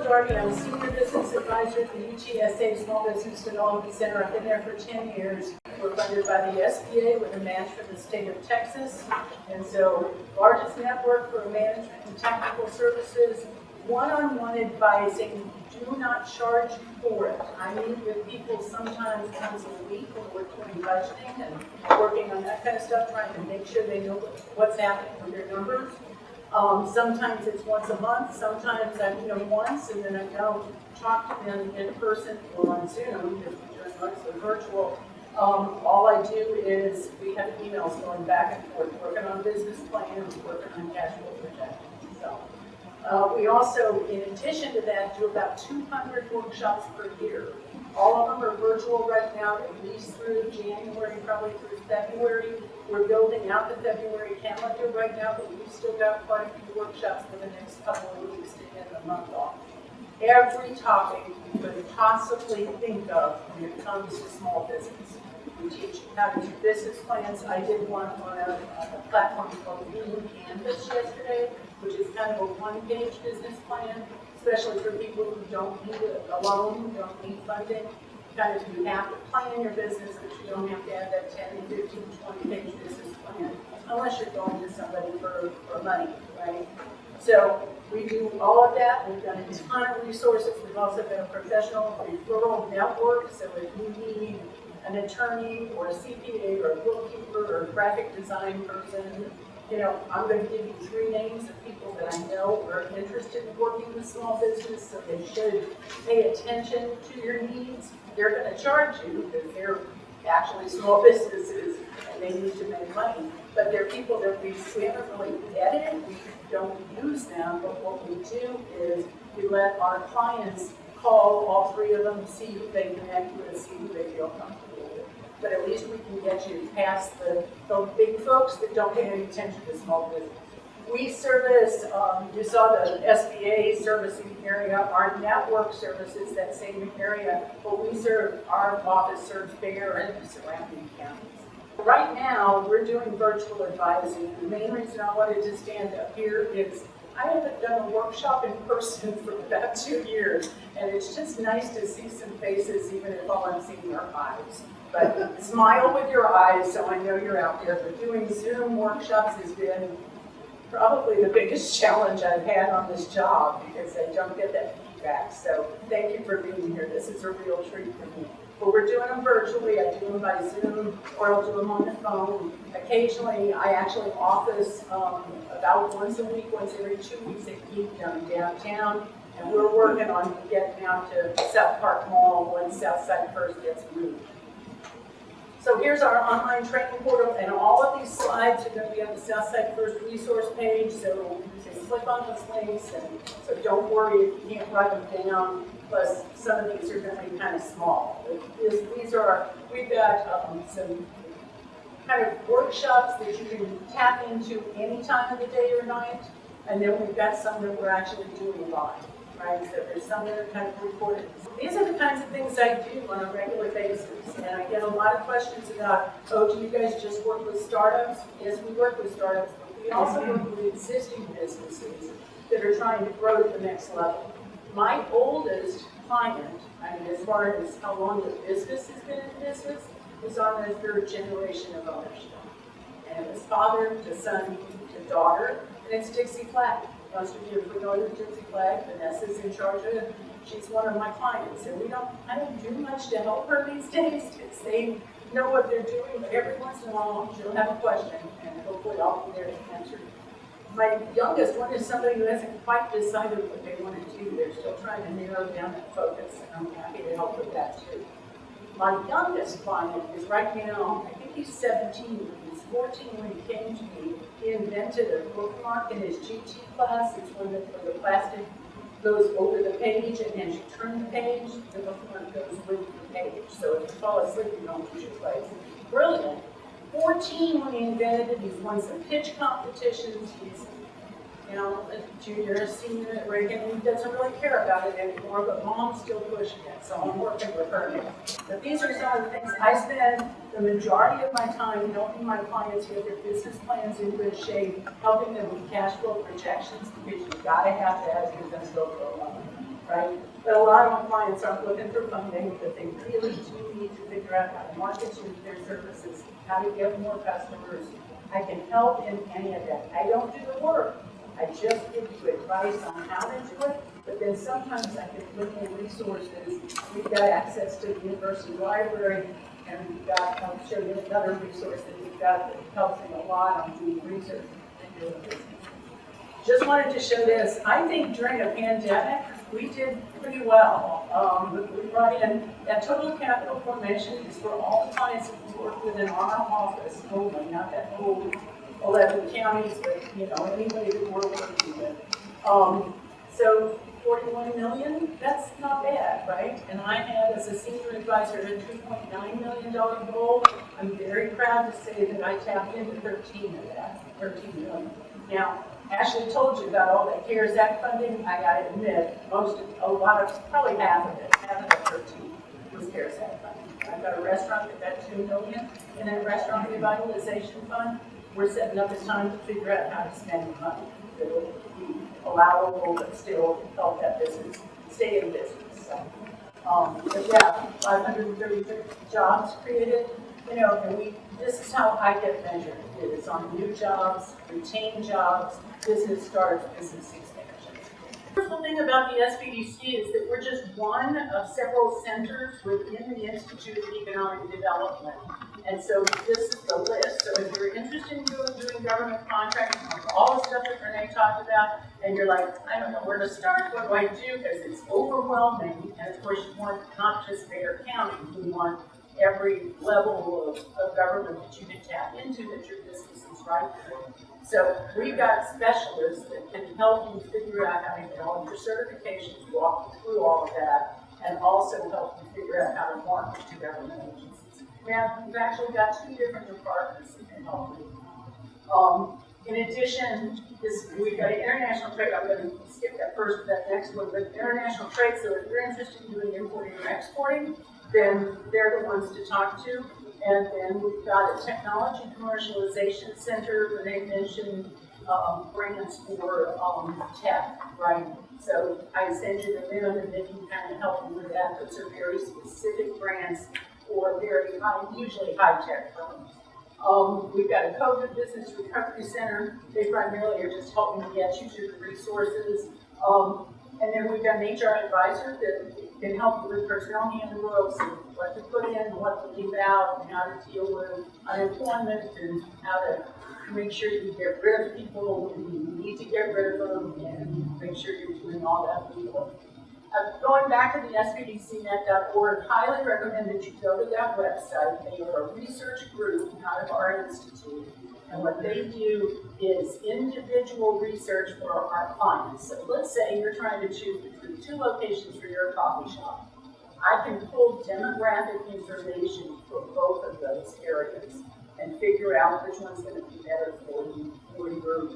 Darby. I'm a Senior Business Advisor at the UTSA Small Business Development Center. I've been there for 10 years. We're funded by the SBA with a match from the state of Texas. And so, largest network for management and technical services, one-on-one advising. Do not charge for it. I meet with people sometimes once a week when we're doing budgeting and working on that kind of stuff, trying to make sure they know what's happening with their numbers. Sometimes it's once a month, sometimes I meet them once and then I go talk to them in person or on Zoom, because we're doing mostly virtual. All I do is we have emails going back and forth, working on business plans, working on cash flow projections. So we also, in addition to that, do about 200 workshops per year. All of them are virtual right now, at least through January, probably through February. We're building out the February calendar right now, but we've still got quite a few workshops for the next couple of weeks to end the month off. Every topic you could possibly think of when it comes to small business. We teach how to do business plans. I did one on a platform called Green Canvas yesterday, which is kind of a one-page business plan, especially for people who don't need a loan, who don't need funding. Kind of, you have to plan your business, but you don't have to have that 10, 15, 20-page business plan, unless you're going to somebody for money, right? So we do all of that. We've done a ton of resources. We've also got a professional referral network, so if you need an attorney or a CPA or a bookkeeper or a graphic design person, you know, I'm going to give you 3 names of people that I know are interested in working with small business, so they should pay attention to your needs. They're going to charge you because they're actually small businesses and they need to make money. But they're people that we haven't really vetted, we don't use them, but what we do is we let our clients call all 3 of them, see who they connect with, see who they feel comfortable with. But at least we can get you past the big folks that don't pay any attention to small business. We service, you saw the SBA servicing area, our network services that same area, but we serve, our office serves Bexar and the surrounding counties. Right now, we're doing virtual advising. The main reason I wanted to stand up here is I haven't done a workshop in person for about 2 years, and it's just nice to see some faces, even if all I'm seeing are eyes. But smile with your eyes, so I know you're out there. But doing Zoom workshops has been probably the biggest challenge I've had on this job, because I don't get that feedback. So thank you for being here. This is a real treat for me. But we're doing them virtually. I do them by Zoom, or I'll do them on the phone. Occasionally, I actually office about once a week, once every 2 weeks at Geek downtown. And we're working on getting out to South Park Mall when Southside first gets moved. So here's our online training portal, and all of these slides are going to be on the Southside First resource page, so you can click on those links, and so don't worry if you can't write them down. Plus, some of these are going to be kind of small. We've got some kind of workshops that you can tap into any time of the day or night, and then we've got some that we're actually doing live. Right, so there's some that are kind of recorded. These are the kinds of things I do on a regular basis, and I get a lot of questions about, oh, do you guys just work with startups? Yes, we work with startups, but we also work with existing businesses that are trying to grow to the next level. My oldest client, I mean, as far as how long the business has been in business, is on their 3rd generation of ownership. And it's father to son to daughter, and it's Dixie Flag. Most of you are familiar with Dixie Flag. Vanessa's in charge of it. She's one of my clients, and I don't do much to help her these days because they know what they're doing, but every once in a while she'll have a question, and hopefully I'll be there to answer. My youngest one is somebody who hasn't quite decided what they want to do. They're still trying to narrow down that focus, and I'm happy to help with that too. My youngest client is right now, I think he's 17, he was 14 when he came to me. He invented a bookmark in his GT class. It's one that the plastic goes over the page, and as you turn the page, the bookmark goes with the page. So if you fall asleep, you don't lose your place. Brilliant. 14 when he invented it. He's won some pitch competitions. He's, a junior, senior at Reagan. He doesn't really care about it anymore, but mom's still pushing it, so I'm working with her now. But these are some of the things. I spend the majority of my time helping my clients get their business plans in good shape, helping them with cash flow projections, because you've got to have that if you're going to go for a loan. right? But a lot of my clients aren't looking for funding, but they really do need to figure out how to market their services, how to get more customers. I can help in any of that. I don't do the work. I just give you advice on how to do it, but then sometimes I can look in resources. We've got access to the university library, and we've got, I'll show you another resource that we've got that helps me a lot on doing research and doing business. Just wanted to show this. I think during a pandemic, we did pretty well. We brought in that total capital formation is for all the clients that we work with in our office only, not that whole 11 counties, but anybody that we're working with. So 41 million, that's not bad, right? And I had, as a senior advisor, a $2.9 million goal. I'm very proud to say that I tapped into 13 of that, 13 million. Now, Ashley told you about all that CARES Act funding. I gotta admit, probably half of that 13 was CARES Act funding. I've got a restaurant that got $2 million in that restaurant revitalization fund. We're setting up this time to figure out how to spend the money that will be allowable but still help that business stay in business. So, but yeah, 533 jobs created. And this is how I get measured. It is on new jobs, retained jobs, business starts, business expansion. The wonderful thing about the SBDC is that we're just one of several centers within the Institute of Economic Development. And so this is the list. So if you're interested in doing government contracting, like all the stuff that Renee talked about, and you're like, I don't know where to start, what do I do? Because it's overwhelming. And of course, you want not just Baker County, you want every level of government that you can tap into that your business is right for. So we've got specialists that can help you figure out how to get all your certifications, walk you through all of that, and also help you figure out how to market to government agencies. We've actually got 2 different departments that can help you. In addition, we've got international trade. I'm going to skip that next one, but international trade. So if you're interested in doing importing or exporting, then they're the ones to talk to. And then we've got a technology commercialization center where they mentioned grants for tech, right? So I send you the in and they can kind of help you with that. Those are very specific grants for very usually high-tech firms. We've got a COVID business recovery center. They primarily are just helping get you to the resources. And then we've got an HR advisor that can help you with personnel handbooks and what to put in, what to leave out, and how to deal with unemployment and how to make sure you get rid of people when you need to get rid of them and make sure you're doing all that legal. Going back to the SBDCnet.org, highly recommend that you go to that website. They are a research group out of our institute. And what they do is individual research for our clients. So let's say you're trying to choose between 2 locations for your coffee shop. I can pull demographic information for both of those areas and figure out which one's going to be better for you, for your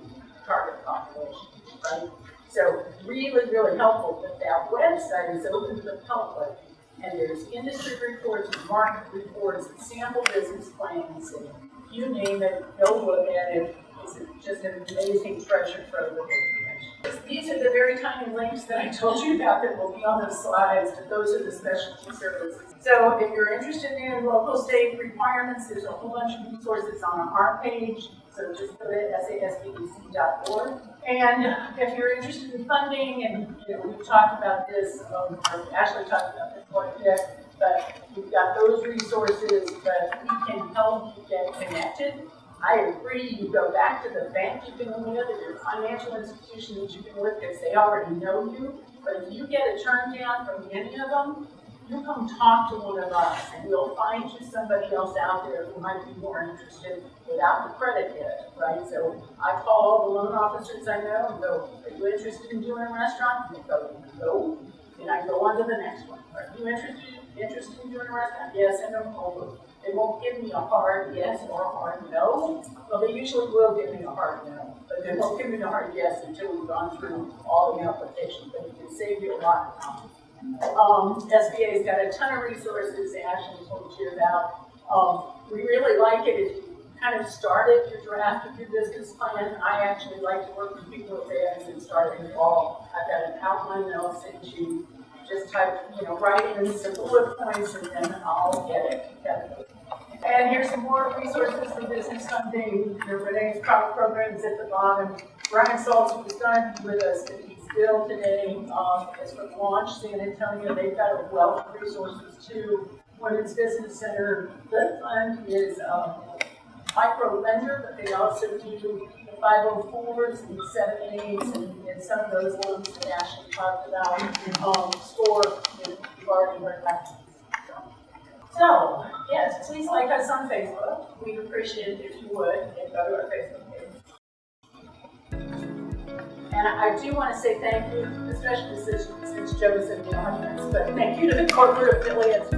target population, right? So really, really helpful. But that website is open to the public, and there's industry reports, and market reports, and sample business plans, and you name it, go look at it. It's just an amazing treasure trove of information. These are the very tiny links that I told you about that will be on the slides, but those are the specialty services. So if you're interested in local state requirements, there's a whole bunch of resources on our page. So just go to SASBDC.org. And if you're interested in funding, and we've talked about this, or Ashley talked about this quite a bit, but we've got those resources, but we can help you get connected. I agree, you go back to the bank you've been with, or your financial institution that you've been with, because they already know you. But if you get a turn down from any of them, you come talk to one of us, and we'll find you somebody else out there who might be more interested without the credit yet, right? So I call all the loan officers I know and go, are you interested in doing a restaurant? And they go, no. And I go on to the next one. Are you interested in doing a restaurant? Yes, and I'm over. They won't give me a hard yes or a hard no. Well, they usually will give me a hard no, but they won't give me a hard yes until we've gone through all the applications. But it can save you a lot of time. SBA's got a ton of resources Ashley told you about. We really like it if you kind of started, you drafted your business plan. I actually like to work with people if they haven't started at all. I've got an outline that I'll send you. Just type, write in some bullet points and then I'll get it together. And here's some more resources for business funding. Renee's product programs at the bottom. Brian Saltz, who was done with us, but he's Bill today, is from Launch San Antonio. They've got a wealth of resources too. Women's Business Center. The fund is micro lender, but they also do 504s and 7As and some of those loans that Ashley talked about. SCORE, you've already heard that. So, yes, please like us on Facebook. We'd appreciate it if you would, and go to our Facebook page. And I do want to say thank you, especially since Joe's in the audience, but thank you to the corporate affiliates